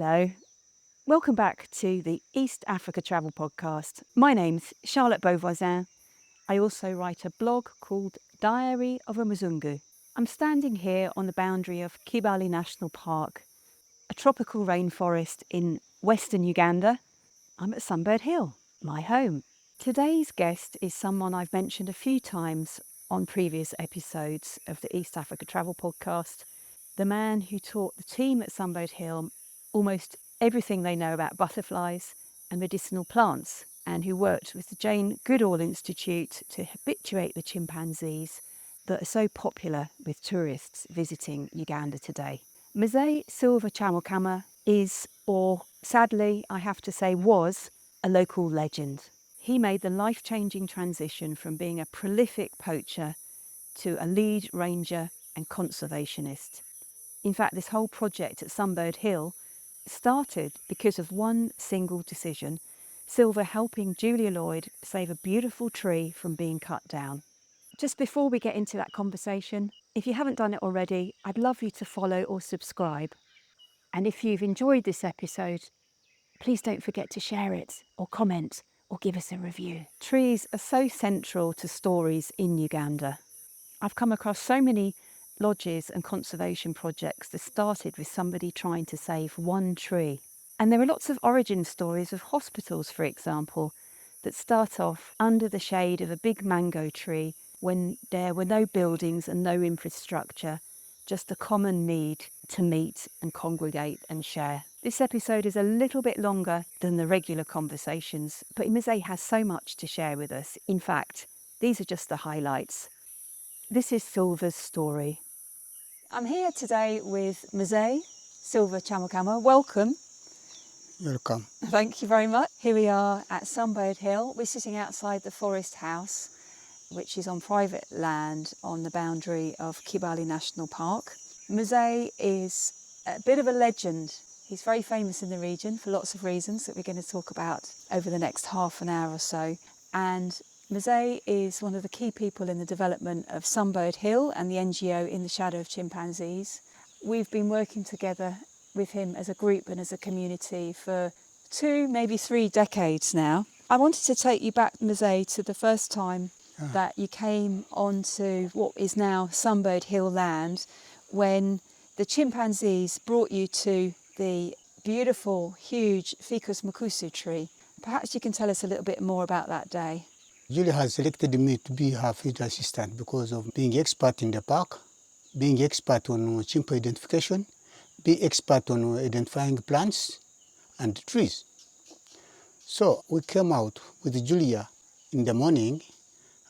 Hello, welcome back to the East Africa Travel Podcast. My name's Charlotte Beauvoisin. I also write a blog called Diary of a Muzungu. I'm standing here on the boundary of Kibale National Park, a tropical rainforest in western Uganda. I'm at Sunbird Hill, my home. Today's guest is someone I've mentioned a few times on previous episodes of the East Africa Travel Podcast. The man who taught the team at Sunbird Hill almost everything they know about butterflies and medicinal plants, and who worked with the Jane Goodall Institute to habituate the chimpanzees that are so popular with tourists visiting Uganda today. Mzee Silver Kyamukama is, or sadly I have to say was, a local legend. He made the life-changing transition from being a prolific poacher to a lead ranger and conservationist. In fact, this whole project at Sunbird Hill started because of one single decision, Silver helping Julia Lloyd save a beautiful tree from being cut down. Just before we get into that conversation, if you haven't done it already, I'd love you to follow or subscribe. And if you've enjoyed this episode, please don't forget to share it or comment or give us a review. Trees are so central to stories in Uganda. I've come across so many lodges and conservation projects that started with somebody trying to save one tree. And there are lots of origin stories of hospitals, for example, that start off under the shade of a big mango tree when there were no buildings and no infrastructure, just a common need to meet and congregate and share. This episode is a little bit longer than the regular conversations, but Mzee has so much to share with us. In fact, these are just the highlights. This is Silver's story. I'm here today with Mzee Silver Kyamukama. Welcome. Welcome. Thank you very much. Here we are at Sunbird Hill. We're sitting outside the forest house, which is on private land on the boundary of Kibale National Park. Mzee is a bit of a legend. He's very famous in the region for lots of reasons that we're going to talk about over the next half an hour or so. And Mzee is one of the key people in the development of Sunbird Hill and the NGO In the Shadow of Chimpanzees. We've been working together with him as a group and as a community for 2, maybe 3 decades now. I wanted to take you back, Mzee, to the first time that you came onto what is now Sunbird Hill land, when the chimpanzees brought you to the beautiful, huge Ficus mucusu tree. Perhaps you can tell us a little bit more about that day. Julia has selected me to be her field assistant because of being expert in the park, being expert on chimp identification, being expert on identifying plants and trees. So we came out with Julia in the morning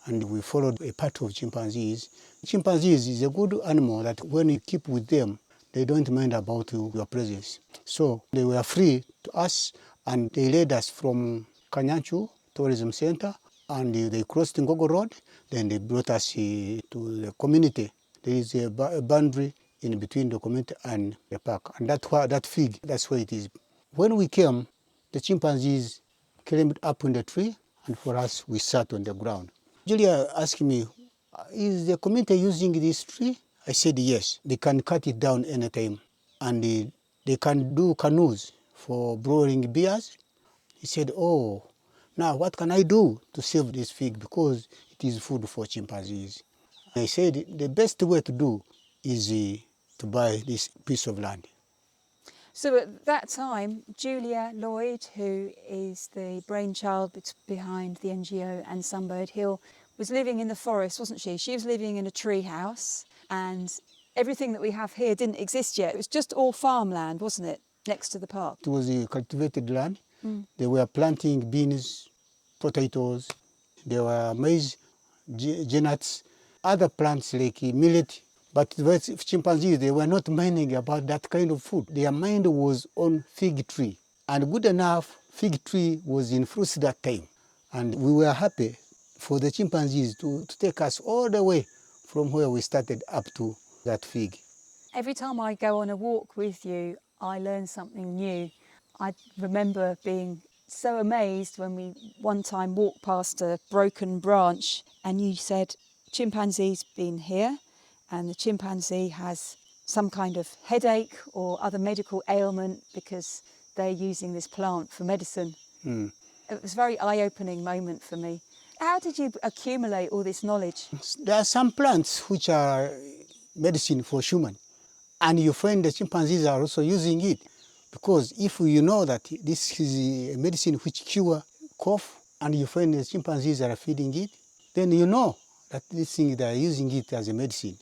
and we followed a path of chimpanzees. Chimpanzees is a good animal that when you keep with them, they don't mind about your presence. So they were free to us and they led us from Kanyanchu Tourism Center and they crossed Ngogo Road. Then they brought us to the community. There is a boundary in between the community and the park. And that fig, that's where it is. When we came, the chimpanzees climbed up in the tree and for us, we sat on the ground. Julia asked me, is the community using this tree? I said yes. They can cut it down anytime and they can do canoes for brewing beers. He said, oh, now what can I do to save this fig because it is food for chimpanzees? I said the best way to do is to buy this piece of land. So at that time, Julia Lloyd, who is the brainchild behind the NGO and Sunbird Hill, was living in the forest, wasn't she? She was living in a tree house and everything that we have here didn't exist yet. It was just all farmland, wasn't it, next to the park? It was a cultivated land. They were planting beans, potatoes, there were maize, nuts, other plants like millet. But the chimpanzees, they were not minding about that kind of food. Their mind was on fig tree. And good enough, fig tree was in fruits that time. And we were happy for the chimpanzees to take us all the way from where we started up to that fig. Every time I go on a walk with you, I learn something new. I remember being so amazed when we one time walked past a broken branch and you said, chimpanzee's been here and the chimpanzee has some kind of headache or other medical ailment because they're using this plant for medicine. It was a very eye-opening moment for me. How did you accumulate all this knowledge? There are some plants which are medicine for human, and you find the chimpanzees are also using it. Because if you know that this is a medicine which cure cough, and you find the chimpanzees are feeding it, then you know that this thing they are using it as a medicine.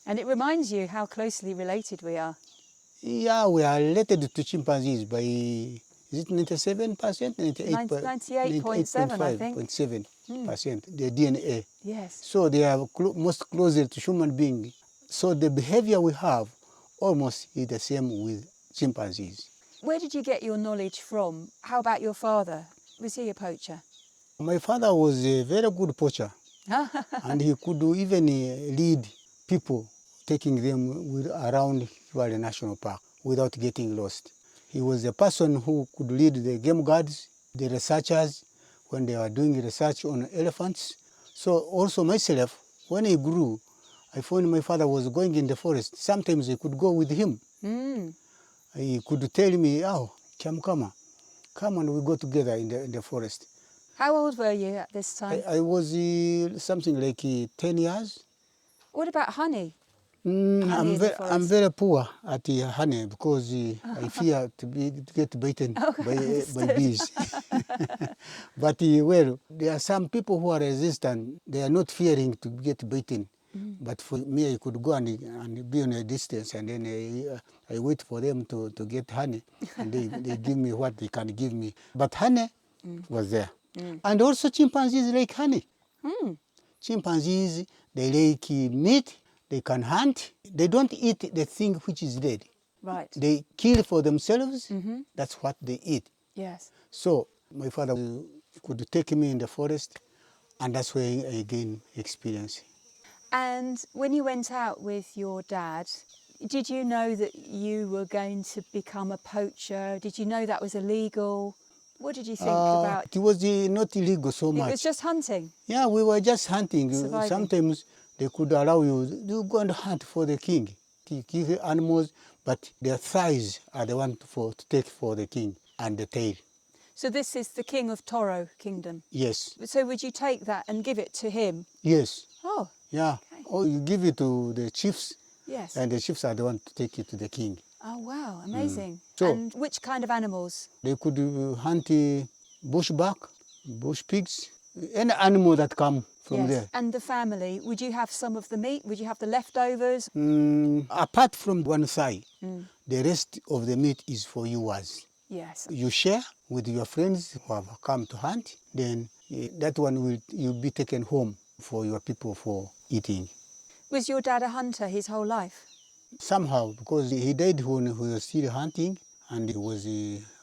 And it reminds you how closely related we are. Yeah, we are related to chimpanzees by, is it 97%? 98.7, I think. 98.7%, the DNA. Yes. So they are most closer to human being. So the behavior we have almost is the same with chimpanzees. Where did you get your knowledge from? How about your father? Was he a poacher? My father was a very good poacher, and he could even lead people, taking them around Kibale National Park without getting lost. He was a person who could lead the game guards, the researchers, when they were doing research on elephants. So also myself, when I grew, I found my father was going in the forest. Sometimes I could go with him. He could tell me, oh, Kyamukama, come and we go together in the forest. How old were you at this time? I was something like 10 years. What about honey? I'm very poor at honey because I fear to get bitten by bees. But well, there are some people who are resistant. They are not fearing to get bitten. But for me, I could go and be on a distance, and then I wait for them to get honey, and they give me what they can give me. But honey was there. And also chimpanzees like honey. Chimpanzees, they like meat, they can hunt. They don't eat the thing which is dead. Right. They kill for themselves. That's what they eat. Yes. So my father could take me in the forest, and that's where I gained experience. And when you went out with your dad, did you know that you were going to become a poacher? Did you know that was illegal? What did you think about? It was not illegal so much. It was just hunting. Yeah, we were just hunting. Surviving. Sometimes they could allow you to go and hunt for the king. To kill animals, but their thighs are the one to take for the king, and the tail. So this is the king of Toro Kingdom. Yes. So would you take that and give it to him? Yes. Oh. Yeah. Okay. Or you give it to the chiefs. Yes. And the chiefs are the one to take it to the king. Oh wow, amazing. So- and which kind of animals? They could hunt bushbuck, bush pigs, any animal that come from there. And the family, would you have some of the meat? Would you have the leftovers? Apart from one thigh, the rest of the meat is for yours. Yes. You share with your friends who have come to hunt, then that one will be taken home for your people for eating. Was your dad a hunter his whole life? Somehow, because he died when he was still hunting, and he was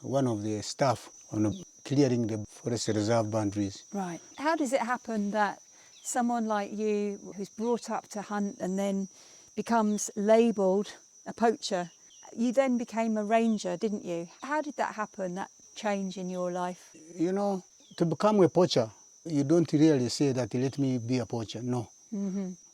one of the staff on clearing the forest reserve boundaries. Right. How does it happen that someone like you, who's brought up to hunt and then becomes labelled a poacher, you then became a ranger, didn't you? How did that happen, that change in your life? You know, to become a poacher, you don't really say that let me be a poacher. No.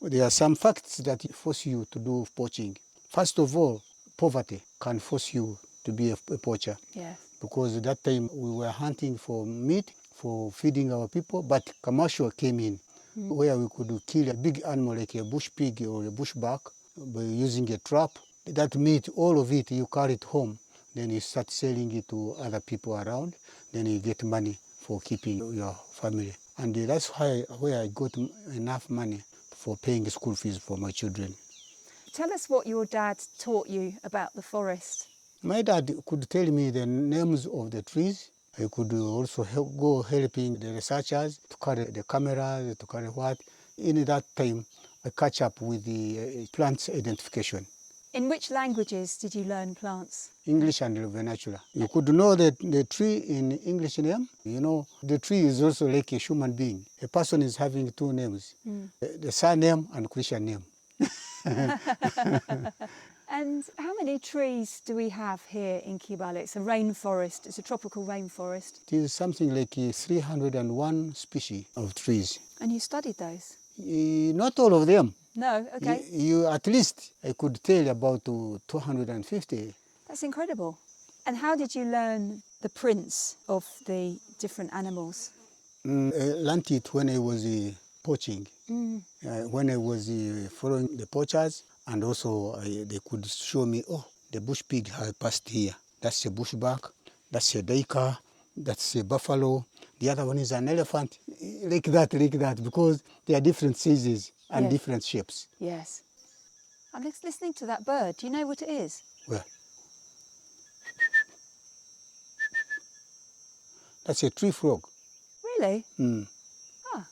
There are some facts that force you to do poaching. First of all, poverty can force you to be a poacher. Yes. Because at that time we were hunting for meat, for feeding our people, but commercial came in, where we could kill a big animal like a bush pig or a bushbuck by using a trap. That meat, all of it, you carry it home. Then you start selling it to other people around. Then you get money for keeping your family. And that's where I got enough money for paying school fees for my children. Tell us what your dad taught you about the forest. My dad could tell me the names of the trees. I could also go helping the researchers to carry the cameras, to carry what. In that time, I catch up with the plants identification. In which languages did you learn plants? English and vernacular. You could know the tree in English name. You know, the tree is also like a human being. A person is having two names, the surname and Christian name. And how many trees do we have here in Kibale? It's a rainforest, it's a tropical rainforest. It is something like 301 species of trees. And you studied those? Not all of them. No, okay. You at least I could tell about 250. That's incredible. And how did you learn the prints of the different animals? I learned it when I was poaching. When I was following the poachers, and also they could show me, oh, the bush pig has passed here. That's a bushback, that's a duiker, that's a buffalo, the other one is an elephant. Like that, because they are different sizes and Yes. different shapes. Yes. I'm listening to that bird. Do you know what it is? Well, that's a tree frog. Really? Mm. Ah,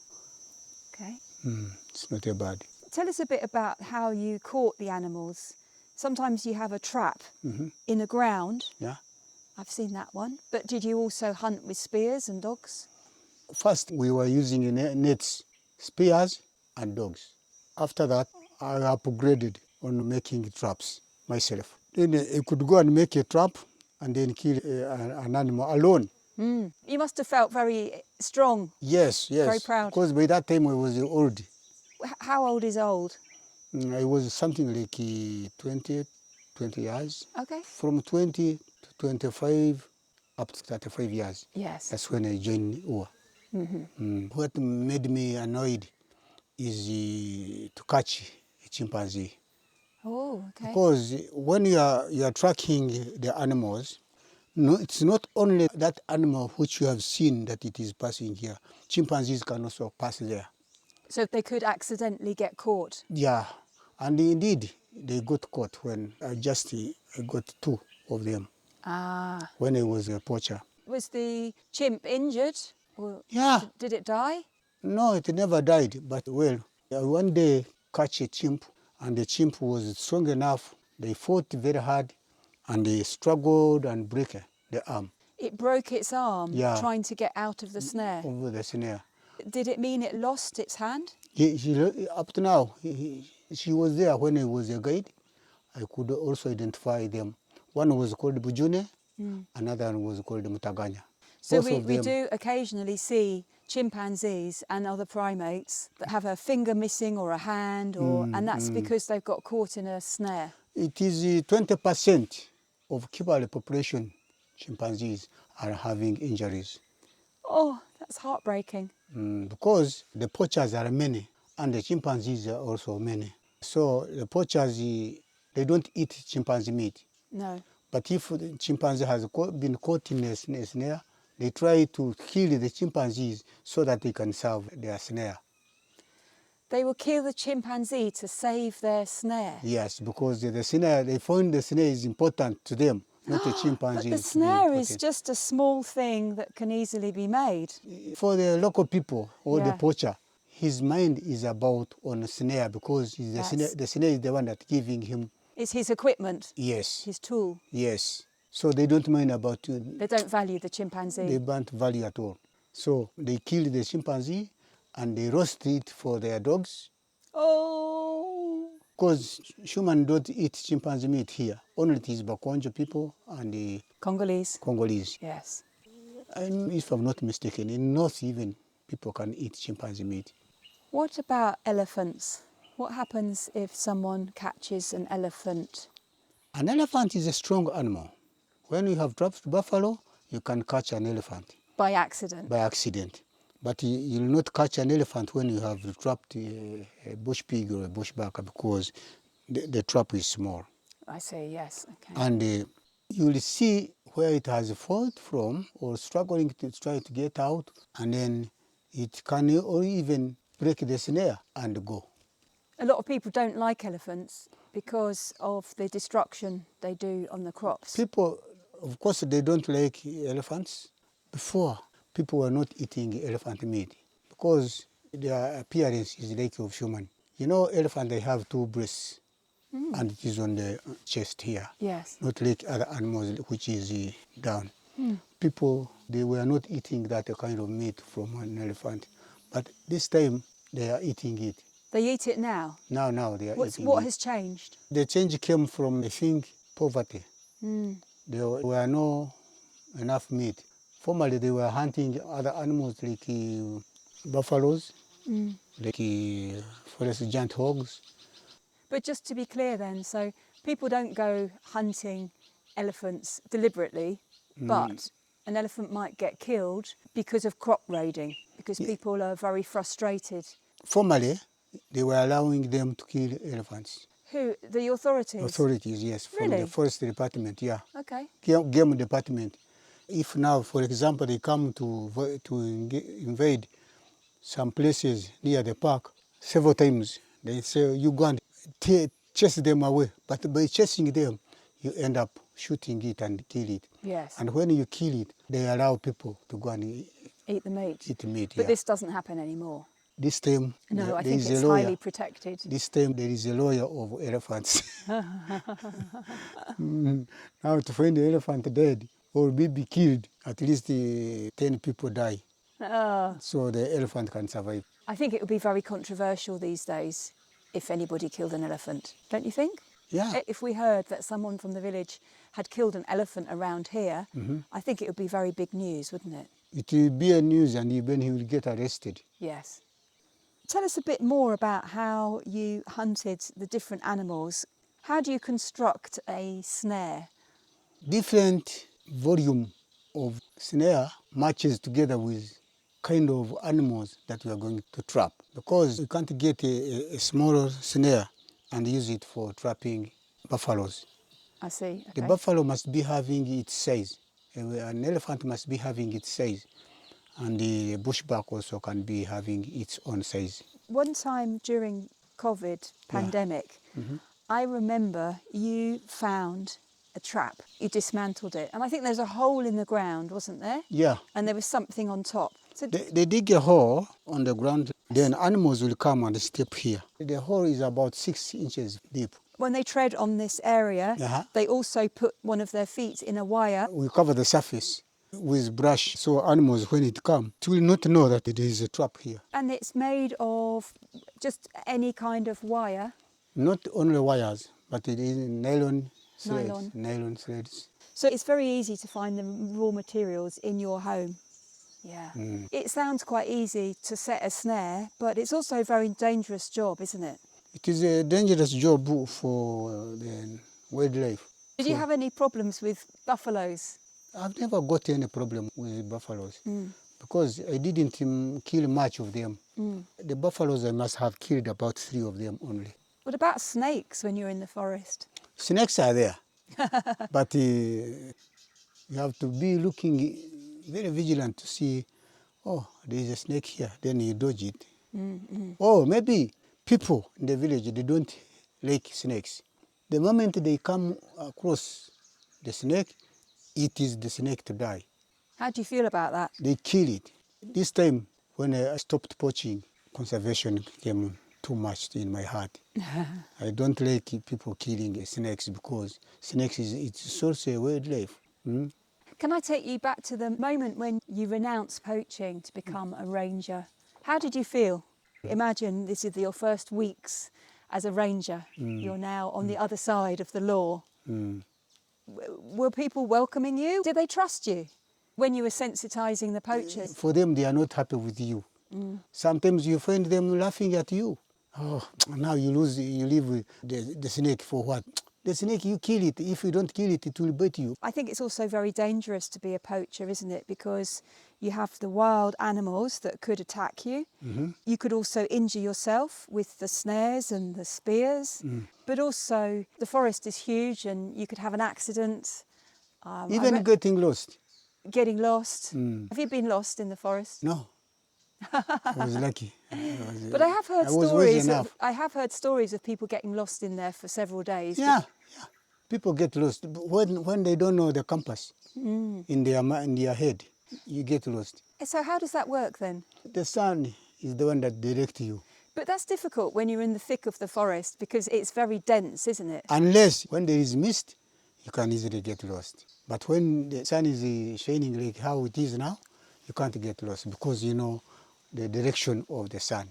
okay. It's not a bird. Tell us a bit about how you caught the animals. Sometimes you have a trap in the ground. Yeah. I've seen that one. But did you also hunt with spears and dogs? First, we were using nets, spears, and dogs. After that, I upgraded on making traps myself. Then I could go and make a trap and then kill an animal alone. You must have felt very strong. Yes, yes. Very proud. Because by that time I was old. How old is old? I was something like 20 years. Okay. From 20 to 25 up to 35 years. Yes. That's when I joined UA. What made me annoyed is to catch a chimpanzee. Oh, okay. Because when you are tracking the animals, no, it's not only that animal which you have seen that it is passing here. Chimpanzees can also pass there. So they could accidentally get caught. Yeah, and indeed they got caught when I got two of them Ah. when I was a poacher. Was the chimp injured? Or Yeah. Did it die? No, it never died, but well, one day catch a chimp, and the chimp was strong enough. They fought very hard, and they struggled and broke the arm. It broke its arm Yeah. trying to get out of the snare. Over the snare. Did it mean it lost its hand? Up to now, she was there when I was a guide. I could also identify them. One was called Bujune, another one was called Mutaganya. So Both of we them, do occasionally see chimpanzees and other primates that have a finger missing or a hand, and that's because they've got caught in a snare. it is 20% of Kibale population chimpanzees are having injuries. Oh, that's heartbreaking. Because the poachers are many and the chimpanzees are also many. So the poachers, they don't eat chimpanzee meat. No. But if the chimpanzee has been caught in a snare, they try to kill the chimpanzees so that they can serve their snare. They will kill the chimpanzee to save their snare. Yes, because the snare, they find the snare is important to them, not the But chimpanzee. the snare is just a small thing that can easily be made. For the local people or the Yeah. poacher, his mind is about on a snare because the snare is the one that's giving him. It's his equipment, Yes, his tool. yes. So they don't mind about They don't value the chimpanzee. they don't value at all. So they kill the chimpanzee and they roast it for their dogs. Oh. Because humans don't eat chimpanzee meat here. Only it is Bakonjo people and the Congolese. Congolese. Yes. And if I'm not mistaken, in North even, people can eat chimpanzee meat. What about elephants? What happens if someone catches an elephant? An elephant is a strong animal. When you have trapped buffalo, you can catch an elephant By accident? by accident. But you will not catch an elephant when you have trapped a bush pig or a bushbacker because the trap is small. I see, yes. Okay. And you will see where it has fallen from or struggling to try to get out, and then it can or even break the snare and go. A lot of people don't like elephants because of the destruction they do on the crops. People, of course, they don't like elephants. Before, people were not eating elephant meat because their appearance is like of human. You know, elephant, they have two breasts, and it is on the chest here. Yes. Not like other animals, which is down. People, they were not eating that kind of meat from an elephant. But this time, they are eating it. They eat it now? Now they are eating What it. has changed? The change came from, I think, poverty. There were no enough meat. Formerly, they were hunting other animals like buffaloes, like forest giant hogs, But just to be clear then, so people don't go hunting elephants deliberately, but an elephant might get killed because of crop raiding, because people are very frustrated. Formerly, they were allowing them to kill elephants. Who? The authorities? Authorities, yes, from Really? the forest department, yeah. Okay. Game department. If now, for example, they come to invade some places near the park, several times they say, you go and chase them away. But by chasing them, you end up shooting it and kill it. Yes. And when you kill it, they allow people to go and Eat the meat. eat meat. But yeah. this doesn't happen anymore. This time, No, there I think is it's a lawyer. highly protected. This time there is a lawyer of elephants. Now to find the elephant dead or maybe killed, at least 10 people die. Oh. So the elephant can survive. I think it would be very controversial these days if anybody killed an elephant, don't you think? Yeah. If we heard that someone from the village had killed an elephant around here, I think it would be very big news, wouldn't it? It will be a news and even he will get arrested. Yes. Tell us a bit more about how you hunted the different animals. How do you construct a snare? Different volume of snare matches together with kind of animals that we are going to trap. Because you can't get a smaller snare and use it for trapping buffaloes. I see. Okay. The buffalo must be having its size. An elephant must be having its size. And the bushback also can be having its own size. One time during COVID pandemic, I remember you found a trap. You dismantled it. And I think there's a hole in the ground, wasn't there? Yeah. And there was something on top. So They dig a hole on the ground, then animals will come and step here. The hole is about 6 inches deep. when they tread on this area, they also put one of their feet in a wire. We cover the surface with brush, so animals, when it come, it will not know that there is a trap here. And it's made of just any kind of wire? Not only wires, but it is nylon threads. Nylon. Nylon threads. So it's very easy to find the raw materials in your home. Yeah. It sounds quite easy to set a snare, but it's also a very dangerous job, isn't it? It is a dangerous job for the wildlife. Did you have any problems with buffaloes? I've never got any problem with buffaloes because I didn't kill much of them. The buffaloes, I must have killed about 3 of them only. What about snakes when you're in the forest? Snakes are there, but you have to be looking very vigilant to see, oh, there is a snake here, then you dodge it. Or maybe people in the village, they don't like snakes. The moment they come across the snake, it is the snake to die. How do you feel about that? They kill it. This time, when I stopped poaching, conservation came too much in my heart. I don't like people killing snakes because snakes it's also a wildlife. Can I take you back to the moment when you renounced poaching to become a ranger? How did you feel? Imagine this is your first weeks as a ranger. You're now on the other side of the law. Were people welcoming you? Did they trust you when you were sensitising the poachers? For them, they are not happy with you. Sometimes you find them laughing at you. Oh, now you live with the snake for what? The snake, you kill it. If you don't kill it, it will bite you. I think it's also very dangerous to be a poacher, isn't it? Because you have the wild animals that could attack you. You could also injure yourself with the snares and the spears. But also, the forest is huge and you could have an accident. Even getting lost. Getting lost. Have you been lost in the forest? No. I was lucky. But I have heard stories. I have heard stories of people getting lost in there for several days. Yeah. People get lost when they don't know the compass in their head. You get lost. So how does that work then? The sun is the one that directs you. But that's difficult when you're in the thick of the forest because it's very dense, isn't it? Unless when there is mist, you can easily get lost. But when the sun is shining like how it is now, you can't get lost because you know the direction of the sun.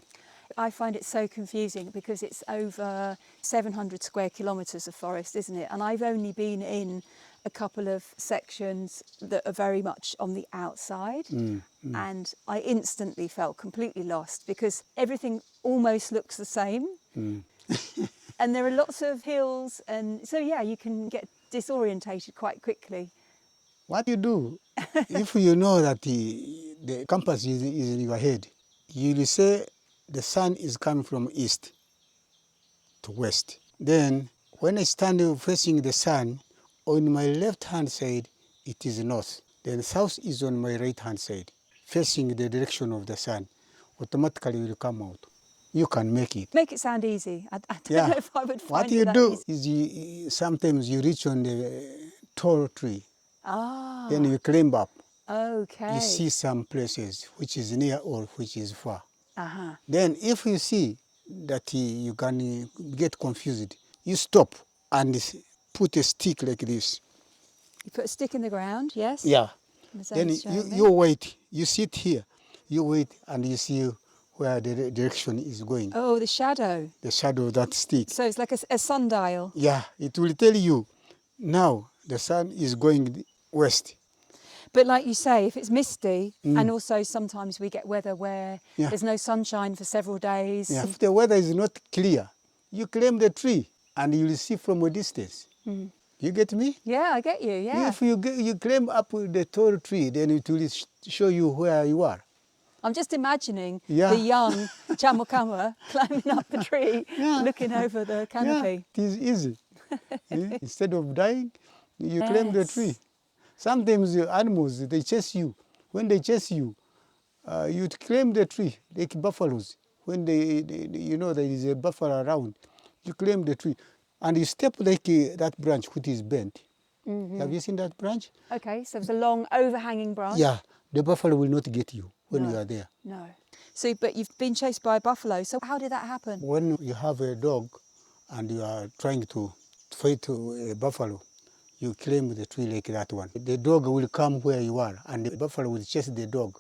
I find it so confusing because it's over 700 square kilometres of forest, isn't it? And I've only been in a couple of sections that are very much on the outside. And I instantly felt completely lost because everything almost looks the same. And And there are lots of hills, and so yeah, you can get disorientated quite quickly. What you do, if you know that the compass is in your head, you will say the sun is coming from east to west. Then when I stand facing the sun, on my left hand side it is north. Then south is on my right hand side, facing the direction of the sun. Automatically will come out. You can make it. Make it sound easy. I don't Yeah. know if I would What find you it that do easy. is sometimes you reach on the tall tree, Ah, then you climb up. okay. You see some places which is near or which is far. Uh-huh. Then if you see that you can get confused, you stop and put a stick like this. You put a stick in the ground, yes? Yeah. Then Mzee's showing me. you wait. You sit here. You wait and you see where the direction is going. Oh, the shadow. The shadow of that stick. So it's like a sundial. Yeah, it will tell you now the sun is going west. But like you say, if it's misty, and also sometimes we get weather where Yeah. there's no sunshine for several days. Yeah. If the weather is not clear, you climb the tree and you will see from a distance. You get me? Yeah, I get you, yeah. If you climb up with the tall tree, then it will show you where you are. I'm just imagining Yeah. the young Kyamukama climbing up the tree, Yeah. looking over the canopy. Yeah, it is easy. Instead of dying, you climb the Yes. tree. Sometimes the animals, they chase you. When they chase you, you climb the tree, like buffaloes. When you know there is a buffalo around, you climb the tree. And you step like that branch which is bent. Have you seen that branch? Okay, so there's a long overhanging branch. Yeah, the buffalo will not get you when No. you are there. No. So, but you've been chased by a buffalo. So how did that happen? When you have a dog and you are trying to fight a buffalo, you climb the tree like that one. The dog will come where you are and the buffalo will chase the dog.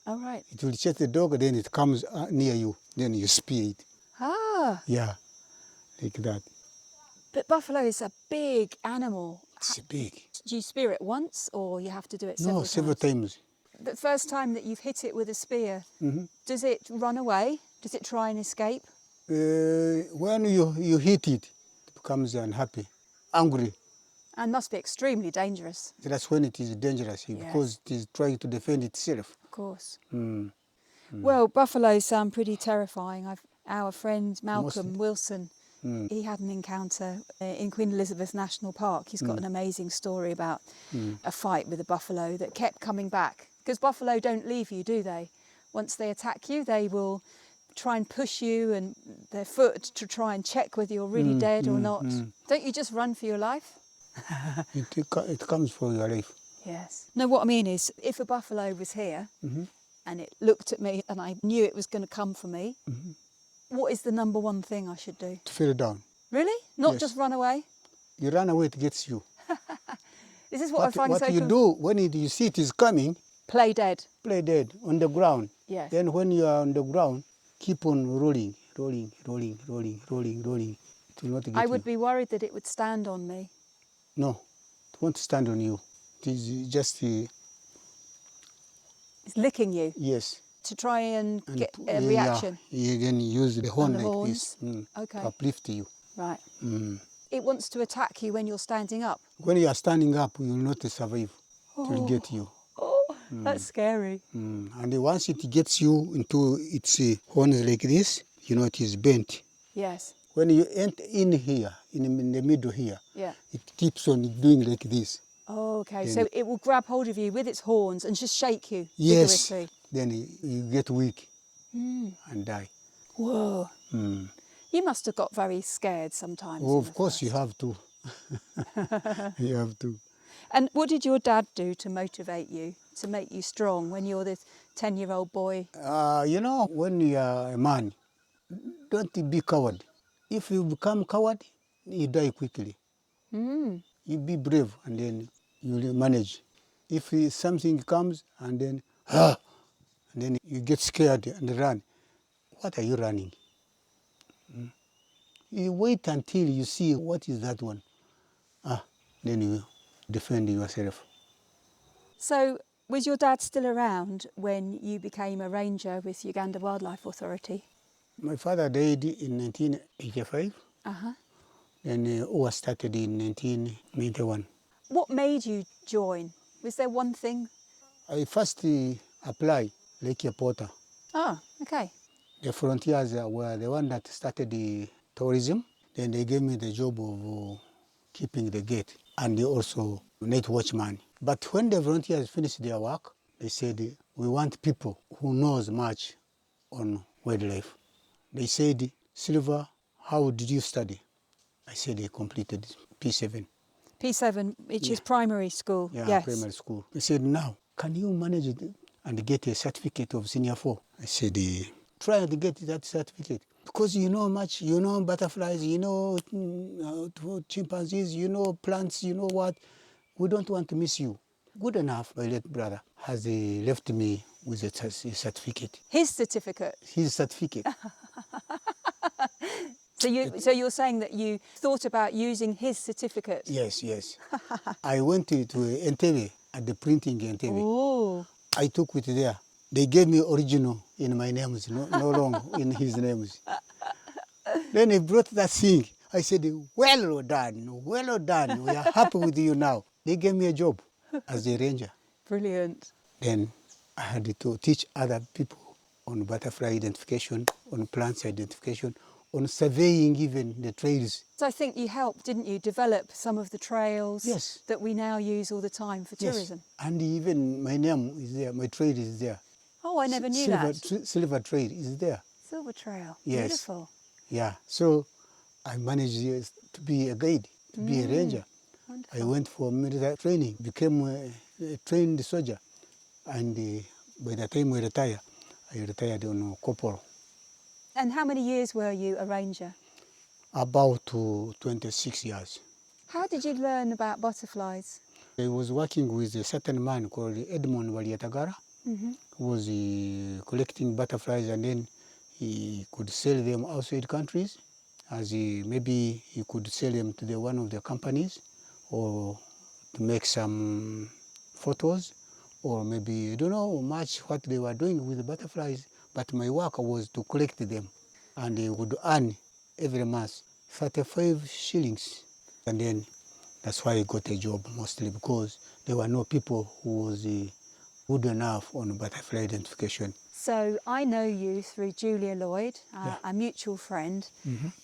All right. It will chase the dog, then it comes near you, then you spear it. Ah, Yeah, like that. but buffalo is a big animal. It's big. Do you spear it once or you have to do it several No, times? several times. The first time that you've hit it with a spear, does it run away? Does it try and escape? When you hit it, it becomes unhappy, angry. And must be extremely dangerous, That's when it is dangerous because it is trying to defend itself. of course. Mm. Well, buffaloes sound pretty terrifying. Our friend Malcolm Most- Wilson, he had an encounter in Queen Elizabeth National Park. He's got an amazing story about a fight with a buffalo that kept coming back. Because buffalo don't leave you, do they? Once they attack you, they will try and push you and their foot to try and check whether you're really dead or not. Don't you just run for your life? It comes for your life. Yes. No, what I mean is, if a buffalo was here and it looked at me and I knew it was going to come for me, what is the number one thing I should do? To fell down. Really? Not Yes. just run away? You run away, it gets you. This is what I find so you do when you see it is coming, Play dead. play dead on the ground. Yes. Then when you are on the ground, keep on rolling, rolling, rolling, rolling, rolling, rolling. It will not get I would you. be worried that it would stand on me. No, it won't stand on you. It is just, It's licking you yes. to try and get pu- a reaction. You then use the horn the like horns. this Okay. to uplift you. Right. Mm. It wants to attack you when you're standing up. When you are standing up, you will not survive. It will get you. Oh, that's scary. And once it gets you into its horns like this, you know it is bent. Yes. When you enter in here, in the middle here, Yeah. it keeps on doing like this. Oh, okay. Then- So it will grab hold of you with its horns and just shake you Yes. vigorously. Then you get weak and die. Whoa. Mm. You must have got very scared sometimes. Oh, in of the course you first. have to. You have to. And what did your dad do to motivate you, to make you strong when you're this 10-year-old boy? You know, when you are a man, don't be coward. If you become coward, you die quickly. You be brave and then you will manage. If something comes and then, and then you get scared and run, what are you running? You wait until you see what is that one. Then you defend yourself. So was your dad still around when you became a ranger with Uganda Wildlife Authority? My father died in 1985. Uh-huh. Then OA started in 1991. What made you join? Was there one thing? I first applied like a porter. Oh, okay. The frontiers were the one that started the tourism. Then they gave me the job of keeping the gate and also night watchman. But when the volunteers finished their work, they said, we want people who knows much on wildlife. They said, Silver, how did you study? I said I completed P7. P7, which is primary school. Yeah, Yes. primary school. They said, now, can you manage it and get a certificate of senior 4? I said, try and get that certificate. Because you know much, you know butterflies, you know chimpanzees, you know plants, you know what. We don't want to miss you. Good enough, my late brother has left me with a certificate. His certificate. His certificate. So you're saying that you thought about using his certificate? Yes, yes. I went to Entebbe at the printing Entebbe. Oh. I took it there. They gave me original in my names, no longer in his names. Then he brought that thing. I said, well done, well done. We are happy with you now. They gave me a job as a ranger. Brilliant. Then I had to teach other people on butterfly identification, on plants identification, on surveying even the trails. So I think you helped, didn't you, develop some of the trails Yes. that we now use all the time for tourism? Yes. And even my name is there, my trail is there. Oh, I never knew Silver, that. Silver trail is there. Silver Trail. Yes. Beautiful. Yeah. So I managed to be a guide, to be a ranger. Wonderful. I went for military training, became a trained soldier. And by the time I retired on corporal. And how many years were you a ranger? About 26 years. How did you learn about butterflies? I was working with a certain man called Edmond Waliatagara, who was collecting butterflies, and then he could sell them outside countries, as maybe he could sell them to one of the companies, or to make some photos, or maybe, I don't know much what they were doing with the butterflies, but my work was to collect them, and they would earn every month 35 shillings. And then that's why I got a job mostly, because there were no people who was good enough on butterfly identification. So I know you through Julia Lloyd, Yeah. a mutual friend,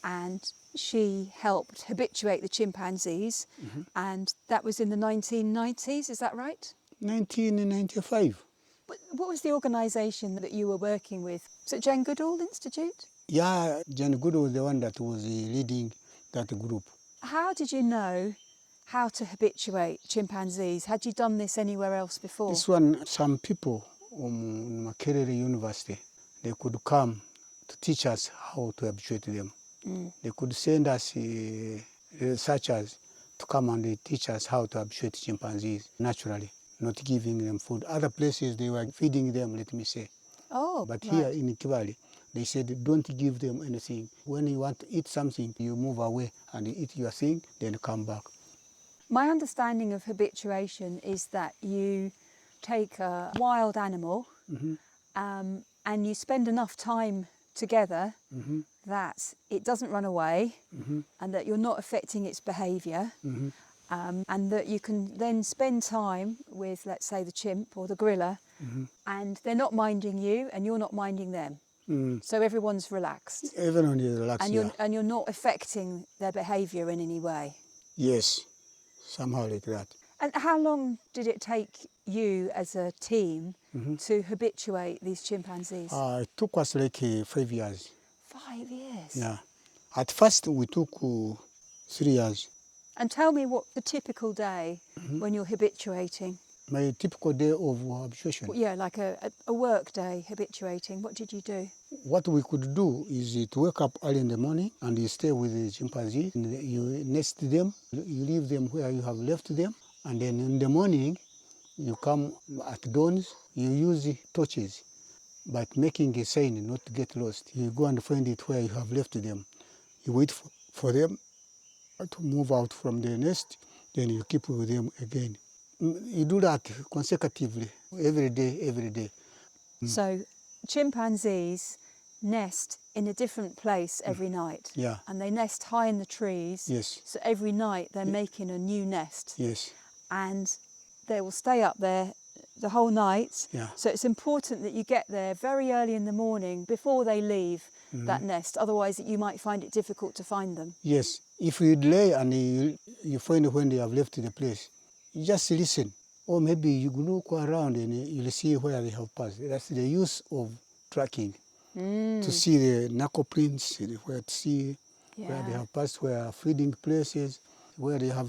and she helped habituate the chimpanzees, and that was in the 1990s, is that right? 1995. What was the organisation that you were working with? Was it Jane Goodall Institute? Yeah, Jane Goodall was the one that was leading that group. How did you know how to habituate chimpanzees? Had you done this anywhere else before? This one, some people from Makerere University, they could come to teach us how to habituate them. They could send us researchers to come and teach us how to habituate chimpanzees naturally, not giving them food. Other places they were feeding them, let me say. Oh, But right. here in Kibale, they said, don't give them anything. When you want to eat something, you move away and you eat your thing, then come back. My understanding of habituation is that you take a wild animal and you spend enough time together that it doesn't run away and that you're not affecting its behaviour and that you can then spend time with, let's say, the chimp or the gorilla and they're not minding you and you're not minding them. So everyone's relaxed. Everyone is relaxed. And you're not affecting their behaviour in any way. Yes, somehow like that. And how long did it take you as a team to habituate these chimpanzees? It took us like 5 years. 5 years? Yeah. At first we took 3 years. And tell me what the typical day when you're habituating. My typical day of habituation. Yeah, like a work day habituating. What did you do? What we could do is to wake up early in the morning and you stay with the chimpanzee. And you nest them, you leave them where you have left them. And then in the morning, you come at dawn, you use torches, but making a sign not to get lost. You go and find it where you have left them. You wait for them to move out from the nest, then you keep with them again. You do that consecutively, every day, every day. So chimpanzees nest in a different place every night. Yeah. And they nest high in the trees. Yes. So every night they're making a new nest. Yes. And they will stay up there the whole night. Yeah. So it's important that you get there very early in the morning before they leave that nest. Otherwise, you might find it difficult to find them. Yes. If you delay and you find when they have left the place, you just listen. Or maybe you look around and you'll see where they have passed. That's the use of tracking. To see the knuckle prints, where to see where they have passed, where feeding places, where they have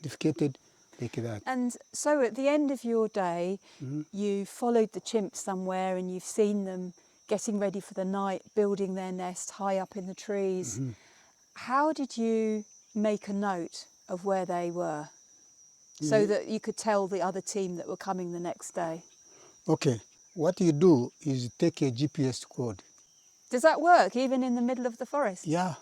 defecated, like that. And so at the end of your day, you followed the chimps somewhere and you've seen them getting ready for the night, building their nest high up in the trees. How did you make a note of where they were so that you could tell the other team that were coming the next day? Okay, what you do is take a GPS code. Does that work even in the middle of the forest? Yeah.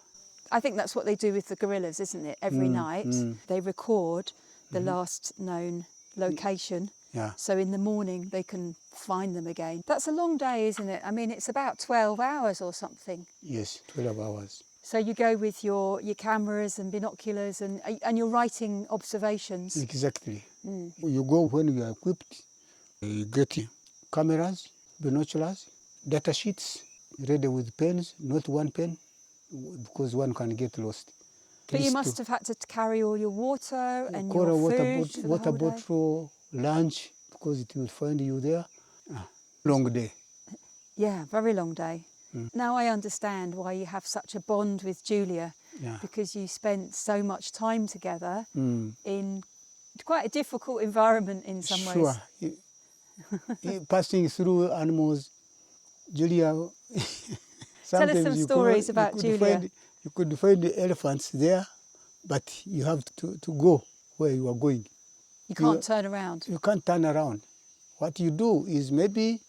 I think that's what they do with the gorillas, isn't it? Every night they record the last known location. Yeah. So in the morning they can find them again. That's a long day, isn't it? I mean, it's about 12 hours or something. Yes, 12 hours. So you go with your cameras and binoculars and you're writing observations. Exactly. You go when you are equipped, you get cameras, binoculars, data sheets, ready with pens, not one pen, because one can get lost. But you must have had to carry all your water and your food for the water whole day. bottle, lunch, because it will find you there. Long day. Yeah, very long day. Now I understand why you have such a bond with Julia, because you spent so much time together in quite a difficult environment in some ways. Sure. Passing through animals, Julia. Tell us some stories about Julia. You could find the elephants there, but you have to go where you are going. You can't turn around. You can't turn around. What you do is maybe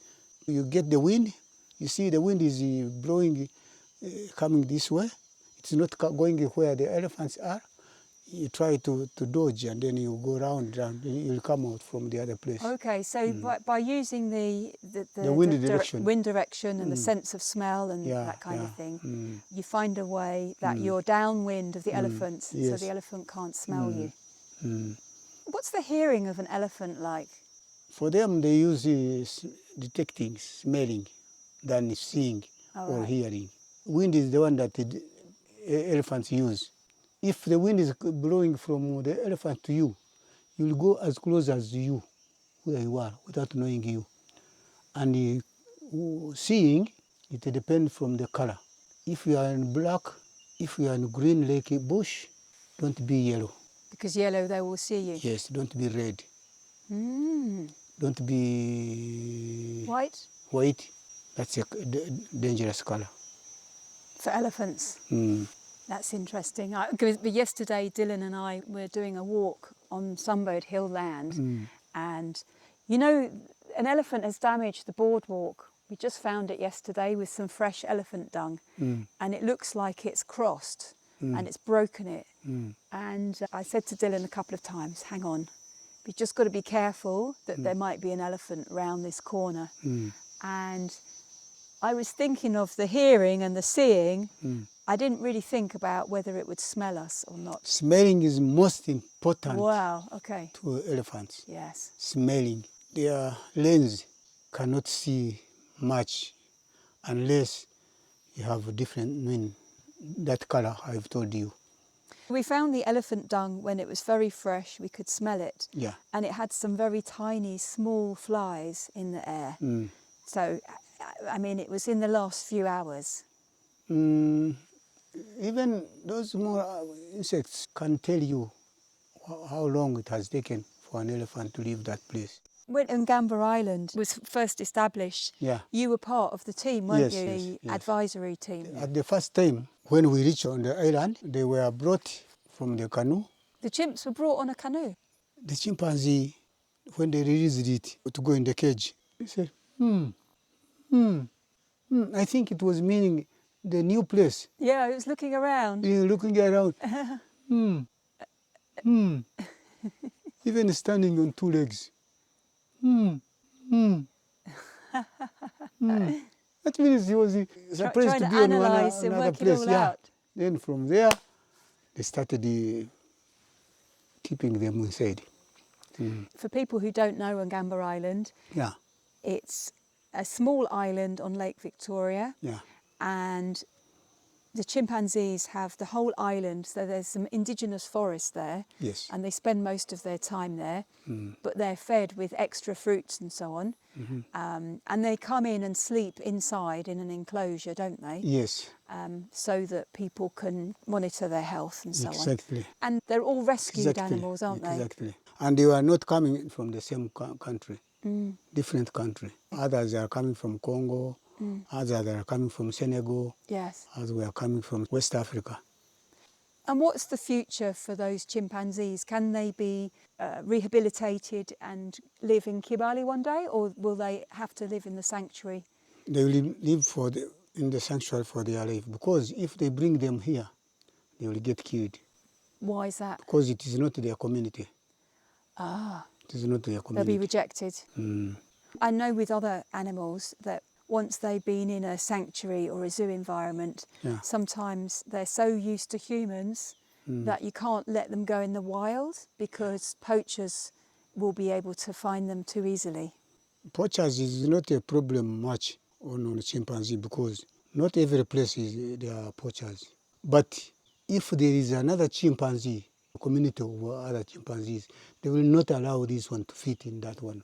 you get the wind. You see the wind is blowing, coming this way. It's not going where the elephants are. You try to dodge and then you go round, you'll come out from the other place. Okay, so by using the wind direction and the sense of smell and that kind of thing, you find a way that you're downwind of the elephants, so the elephant can't smell you. What's the hearing of an elephant like? For them, they use detecting, smelling, than seeing or hearing. Wind is the one that the elephants use. If the wind is blowing from the elephant to you, you'll go as close as you, where you are, without knowing you. And seeing, it depends from the color. If you are in black, if you are in green like a bush, don't be yellow. Because yellow, they will see you. Yes, don't be red. Don't be white. That's a dangerous color. For elephants. That's interesting. Yesterday, Dylan and I were doing a walk on Sunbird Hill land, and you know, an elephant has damaged the boardwalk. We just found it yesterday with some fresh elephant dung, and it looks like it's crossed and it's broken it. And I said to Dylan a couple of times, hang on, we've just got to be careful that there might be an elephant round this corner. And I was thinking of the hearing and the seeing. I didn't really think about whether it would smell us or not. Smelling is most important. Wow, okay. To elephants. Yes. Smelling. Their lens cannot see much unless you have a different, that color I've told you. We found the elephant dung when it was very fresh. We could smell it. Yeah. And it had some very tiny, small flies in the air. So, I mean, it was in the last few hours. Even those small insects can tell you how long it has taken for an elephant to leave that place. When Ngamba Island was first established, you were part of the team, weren't you? The advisory team. At the first time, when we reached on the island, they were brought from the canoe. The chimps were brought on a canoe? The chimpanzee, when they released it to go in the cage, they said, I think it was meaning the new place. Yeah, it was looking around. Looking around. Even standing on two legs. That means he was surprised Trying to to be on analyse and another work it place. all Yeah. out. Then from there, they started keeping them inside. For people who don't know Ngamba Island, Yeah, it's a small island on Lake Victoria, yeah, and the chimpanzees have the whole island. So there's some indigenous forest there, yes. and they spend most of their time there, but they're fed with extra fruits and so on. And they come in and sleep inside in an enclosure, don't they? Yes, So that people can monitor their health and so on. exactly. And they're all rescued Exactly. animals, aren't they? Exactly. And they were not coming from the same country, different country. Others are coming from Congo, others are coming from Senegal, Yes. others were coming from West Africa. And what's the future for those chimpanzees? Can they be rehabilitated and live in Kibale one day, or will they have to live in the sanctuary? They will live in the sanctuary for their life, because if they bring them here, they will get killed, Why is that? because it is not their community. Ah, It is not their they'll community. be rejected. Mm. I know with other animals that once they've been in a sanctuary or a zoo environment, Yeah. sometimes they're so used to humans that you can't let them go in the wild because poachers will be able to find them too easily. Poachers is not a problem much on chimpanzee, because not every place there are poachers. But if there is another chimpanzee, a community of other chimpanzees, they will not allow this one to fit in that one,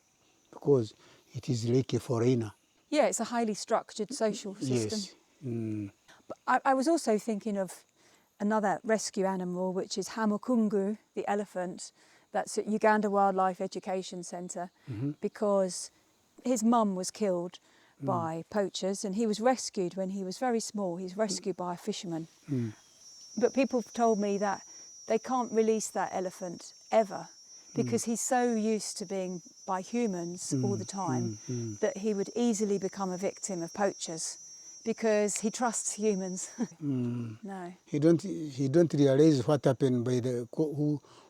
because it is like a foreigner. Yeah, it's a highly structured social system. Yes. Mm. But I was also thinking of another rescue animal, which is Hamukungu, the elephant, that's at Uganda Wildlife Education Centre, because his mum was killed by poachers and he was rescued when he was very small. He was rescued by a fisherman. But people have told me that they can't release that elephant ever because he's so used to being by humans all the time that he would easily become a victim of poachers because he trusts humans. No. He don't realize what happened by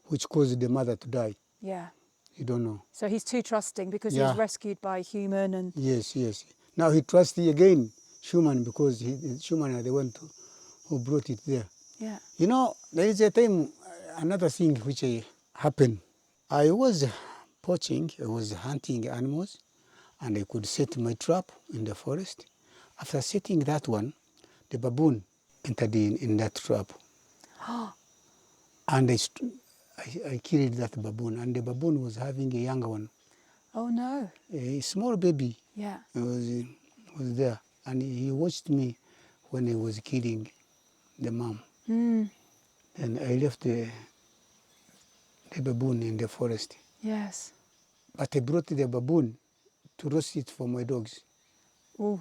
which caused the mother to die. Yeah. He don't know. So he's too trusting because he Yeah. was rescued by a human and Yes, yes. Now he trusts again human, because human are the one who brought it there. yeah. You know, there is a time, another thing which happened. I was poaching, I was hunting animals, and I could set my trap in the forest. After setting that one, the baboon entered in that trap. And I killed that baboon, and the baboon was having a younger one, Oh no. a small baby. Yeah. Was there, and he watched me when I was killing the mom. And I left the baboon in the forest. Yes. But I brought the baboon to roast it for my dogs. Oh.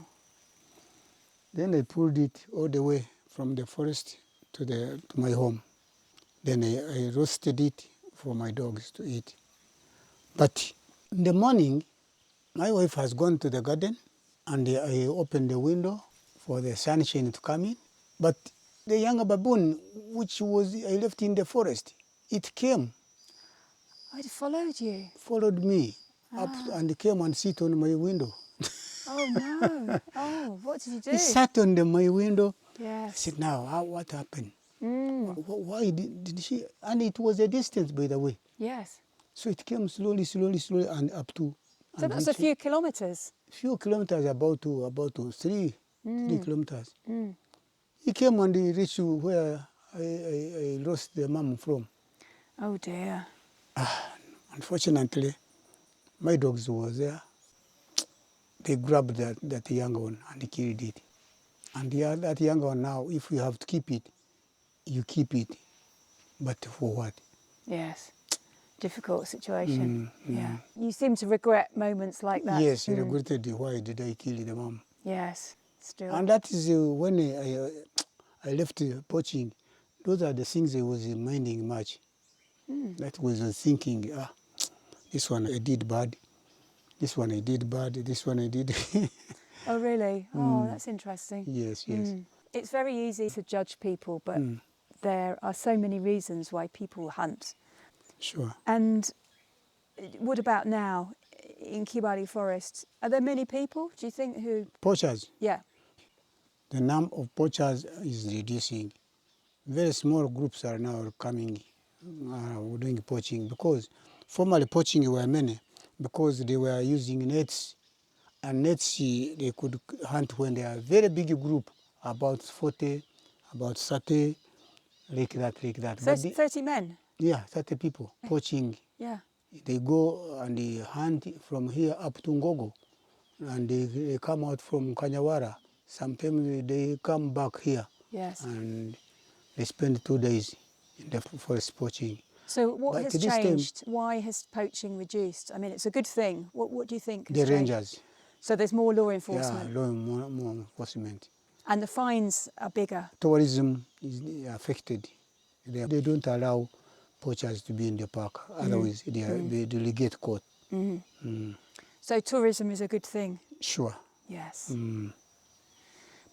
Then I pulled it all the way from the forest to my home. Then I roasted it for my dogs to eat. But in the morning, my wife has gone to the garden, and I opened the window for the sunshine to come in. But the younger baboon, which I left in the forest, it came, It followed you. followed me up, and came and sit on my window. Oh no. Oh, what did you do? It sat on my window. I Yes. said, now, what happened? Why did she? And it was a distance, by the way. Yes. So it came slowly, and up to. So and that's a reached few kilometres. few kilometers, about to 3 kilometers. He came and he reached where I lost the mom from. Oh dear. Unfortunately, my dogs were there. They grabbed that young one and killed it. And that young one now, if you have to keep it, you keep it. But for what? Yes. Difficult situation. Yeah. You seem to regret moments like that. Yes, I regretted why did I kill the mom. Yes. Still. And that is when I left poaching. Those are the things I was minding much. That was thinking, this one I did bad, this one I did bad, this one I did. Oh really? Oh, that's interesting. Yes, yes. It's very easy to judge people, but there are so many reasons why people hunt. Sure. And what about now? in Kibali Forest. Are there many people, do you think, who... Poachers, Yeah. the number of poachers is reducing. Very small groups are now coming, doing poaching, because formerly poaching were many, because they were using nets, and nets they could hunt when they are a very big group, about 40, about 30, like that. So it's 30 men? Yeah, 30 people poaching. Yeah. They go and they hunt from here up to Ngogo, and they come out from Kanyawara. Sometimes they come back here. Yes. And they spend 2 days in the forest poaching. So what But has this time, changed? Why has poaching reduced? I mean, it's a good thing. What do you think has the changed? rangers, So there's more law enforcement. yeah, more enforcement. And the fines are bigger. Tourism is affected. They don't allow poachers to be in the park, otherwise they'll get caught. So tourism is a good thing. Sure. Yes.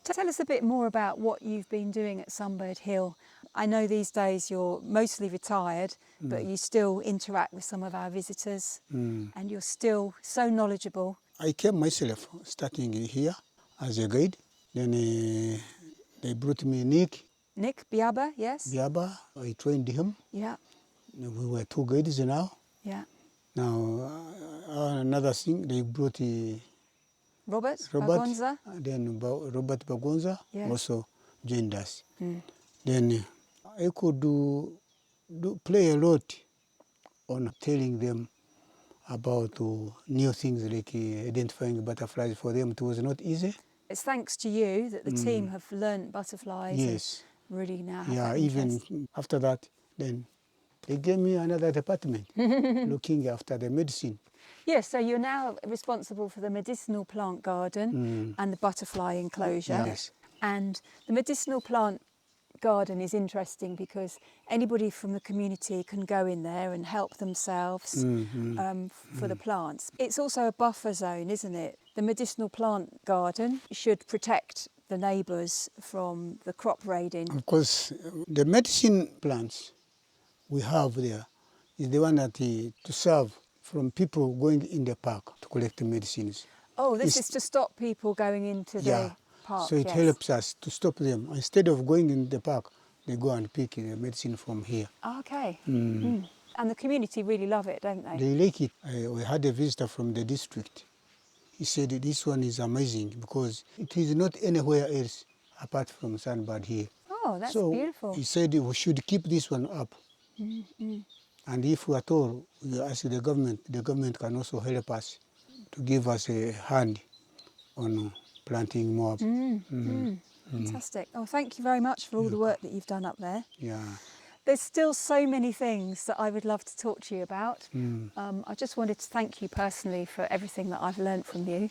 Tell us a bit more about what you've been doing at Sunbird Hill. I know these days you're mostly retired, but you still interact with some of our visitors, and you're still so knowledgeable. I came myself, starting here as a guide. Then they brought me Nick Nick Biaba, yes? Biaba. I trained him. Yeah, We were 2 guides now. yeah. Now, another thing, they brought Robert Robert, Bagonza? then Robert Bagonza Yes. also joined us. Then I could play a lot on telling them about new things like identifying butterflies. For them, it was not easy. It's thanks to you that the team have learnt butterflies Yes. and really now have Yeah, that interest. even after that, then they gave me another department looking after the medicine. Yes, so you're now responsible for the medicinal plant garden and the butterfly enclosure. Yes. And the medicinal plant garden is interesting because anybody from the community can go in there and help themselves for the plants. It's also a buffer zone, isn't it? The medicinal plant garden should protect the neighbours from the crop raiding. Of course, the medicine plants we have there is the one that to serve from people going in the park to collect the medicines. Oh, this is to stop people going into the park. So it helps us to stop them. Instead of going in the park, they go and pick the medicine from here. Okay. And the community really love it, don't they? They like it. We had a visitor from the district. He said this one is amazing because it is not anywhere else apart from Sunbird here. Oh, that's so beautiful. He said we should keep this one up. And if at all we ask the government can also help us to give us a hand on planting more. Fantastic. Oh, thank you very much for all the work that you've done up there. Yeah. There's still so many things that I would love to talk to you about. I just wanted to thank you personally for everything that I've learned from you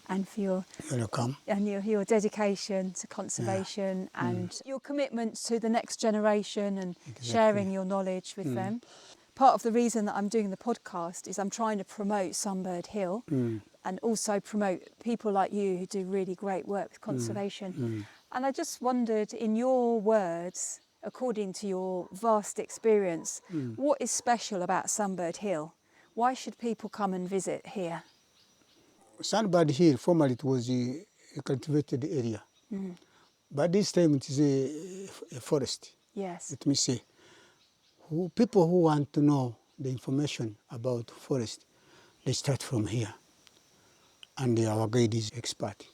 and for You're welcome. your dedication to conservation and your commitment to the next generation and sharing your knowledge with them. Part of the reason that I'm doing the podcast is I'm trying to promote Sunbird Hill and also promote people like you who do really great work with conservation. And I just wondered, in your words, according to your vast experience, what is special about Sunbird Hill? Why should people come and visit here? Sunbird Hill, formerly it was a cultivated area. But this time it is a forest, Yes. let me say. People who want to know the information about forest, they start from here. And our guide is expert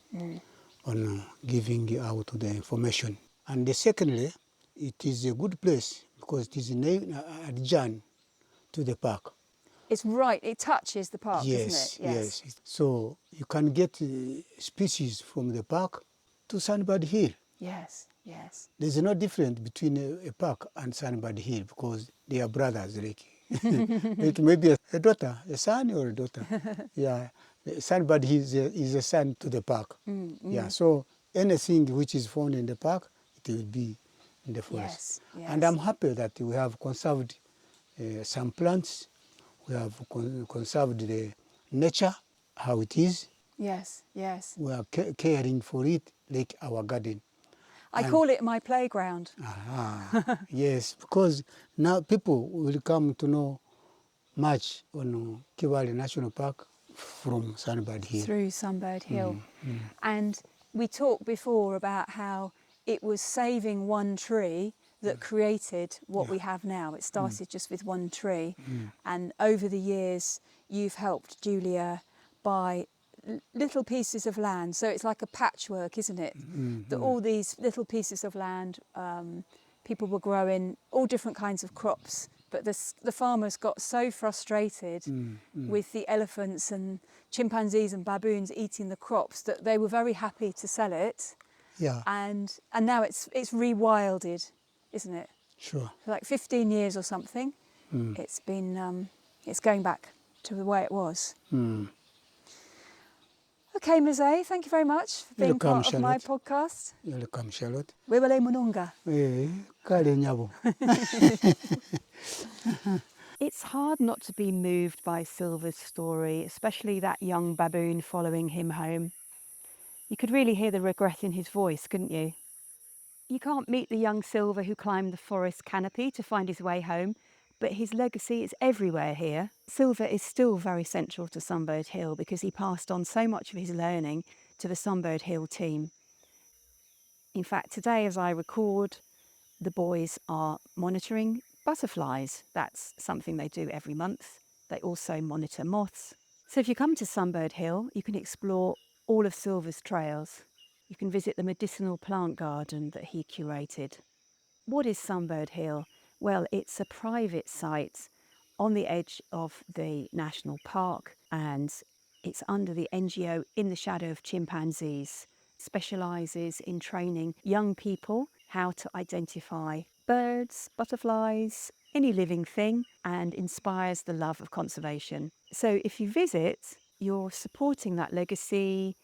on giving out the information. And secondly, it is a good place because it is adjacent to the park. It's right, it touches the park, Yes, isn't it? yes. So you can get species from the park to Sunbird Hill. Yes, yes. There's no difference between a park and Sunbird Hill because they are brothers. Like maybe a daughter, a son or a daughter. Yeah, Sunbird Hill is a son to the park. Yeah, so anything which is found in the park, it will be in the forest. Yes, And yes. I'm happy that we have conserved some plants. We have conserved the nature, how it is. Yes, yes. We are caring for it like our garden. I call it my playground. Yes, because now people will come to know much on Kibali National Park from Sunbird Hill. through Sunbird Hill. And we talked before about how it was saving one tree that created what we have now. It started just with one tree, and over the years you've helped Julia buy little pieces of land. So it's like a patchwork, isn't it? That all these little pieces of land, people were growing all different kinds of crops, but the farmers got so frustrated with the elephants and chimpanzees and baboons eating the crops that they were very happy to sell it. Yeah, And now it's rewilded, isn't it? sure. For like 15 years or something. It's been it's going back to the way it was. Okay, Mzee, thank you very much for being Welcome, part of my Charlotte. podcast. You're welcome, Charlotte. Wewale munonga. Kale nyabo. It's hard not to be moved by Silver's story, especially that young baboon following him home. You could really hear the regret in his voice, couldn't you? You can't meet the young Silver who climbed the forest canopy to find his way home, but his legacy is everywhere here. Silver is still very central to Sunbird Hill because he passed on so much of his learning to the Sunbird Hill team. In fact, today as I record, the boys are monitoring butterflies. That's something they do every month. They also monitor moths. So if you come to Sunbird Hill, you can explore all of Silver's trails. You can visit the medicinal plant garden that he curated. What is Sunbird Hill? Well, it's a private site on the edge of the national park, and it's under the NGO In the Shadow of Chimpanzees. Specialises in training young people how to identify birds, butterflies, any living thing, and inspires the love of conservation. So if you visit, you're supporting that legacy.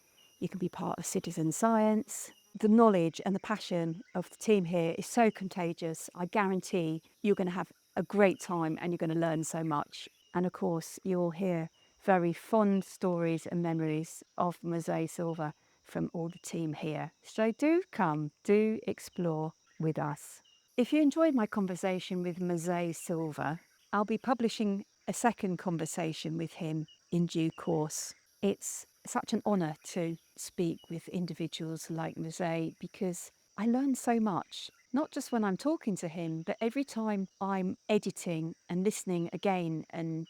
You can be part of citizen science. The knowledge and the passion of the team here is so contagious. I guarantee you're going to have a great time and you're going to learn so much. And of course, you'll hear very fond stories and memories of Mzee Silver from all the team here. So do come, do explore with us. If you enjoyed my conversation with Mzee Silver, I'll be publishing a second conversation with him in due course. It's such an honour to speak with individuals like Mzee because I learn so much, not just when I'm talking to him, but every time I'm editing and listening again and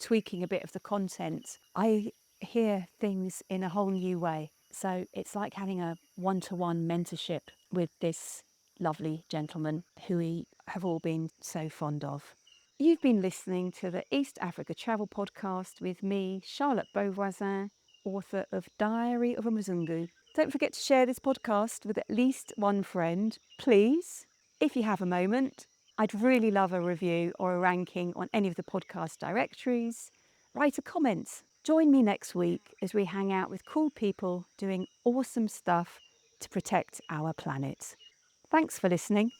tweaking a bit of the content, I hear things in a whole new way. So it's like having a one-to-one mentorship with this lovely gentleman who we have all been so fond of. You've been listening to the East Africa Travel Podcast with me, Charlotte Beauvoisin, author of Diary of a Muzungu. Don't forget to share this podcast with at least one friend, please. If you have a moment, I'd really love a review or a ranking on any of the podcast directories. Write a comment. Join me next week as we hang out with cool people doing awesome stuff to protect our planet. Thanks for listening.